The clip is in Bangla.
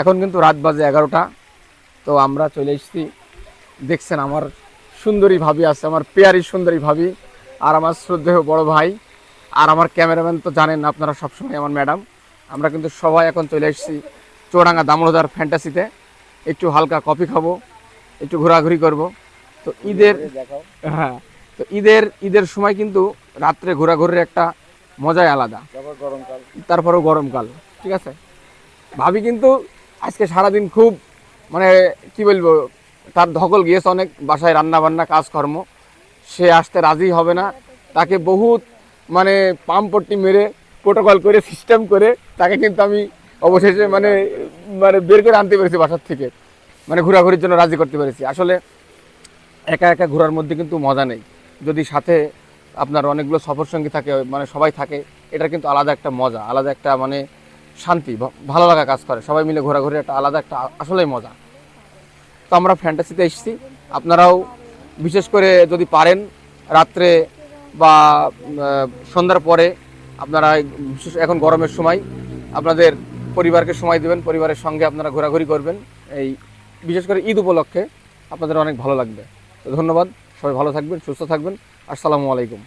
এখন কিন্তু রাত বাজে 11টা। তো আমরা চলে এসেছি, দেখছেন আমার সুন্দরী ভাবি আছে, আমার পেয়ারি সুন্দরী ভাবি, আর আমার শ্রদ্ধেয় বড় ভাই, আর আমার ক্যামেরাম্যান তো জানেন আপনারা সবসময় আমার ম্যাডাম। আমরা কিন্তু সবাই এখন চলে এসেছি চুয়াডাঙ্গা দামোদর ফ্যান্টাসিতে। একটু হালকা কফি খাবো, একটু ঘোরাঘুরি করব। তো ঈদের, হ্যাঁ, তো ঈদের সময় কিন্তু রাত্রে ঘোরাঘুরির একটা মজাই আলাদা। তারপরেও গরমকাল, ঠিক আছে। ভাবি কিন্তু আজকে সারাদিন খুব, মানে কি বলবো, তার ধকল গিয়েছে অনেক, বাসায় রান্না বান্না কাজকর্ম, সে আসতে রাজি হবে না। তাকে বহুত মানে পাম্পট্টি মেরে প্রোটোকল করে সিস্টেম করে তাকে কিন্তু আমি অবশেষে মানে মানে বের করে আনতে পেরেছি বাসার থেকে, মানে ঘোরাঘুরির জন্য রাজি করতে পেরেছি। আসলে একা একা ঘোরার মধ্যে কিন্তু মজা নেই, যদি সাথে আপনার অনেকগুলো সফরসঙ্গী থাকে, মানে সবাই থাকে, এটা কিন্তু আলাদা একটা মজা, আলাদা একটা মানে শান্তি, ভালো লাগা কাজ করে। সবাই মিলে ঘোরাঘুরি একটা আলাদা একটা আসলেই মজা। তো আমরা ফ্যান্টাসিতে এসেছি, আপনারাও বিশেষ করে যদি পারেন রাত্রে বা সন্ধ্যার পরে আপনারা, বিশেষ এখন গরমের সময়, আপনাদের পরিবারকে সময় দেবেন, পরিবারের সঙ্গে আপনারা ঘোরাঘুরি করবেন। এই বিশেষ করে ঈদ উপলক্ষে আপনাদের অনেক ভালো লাগবে। তো ধন্যবাদ, সবাই ভালো থাকবেন, সুস্থ থাকবেন। আসসালামু আলাইকুম।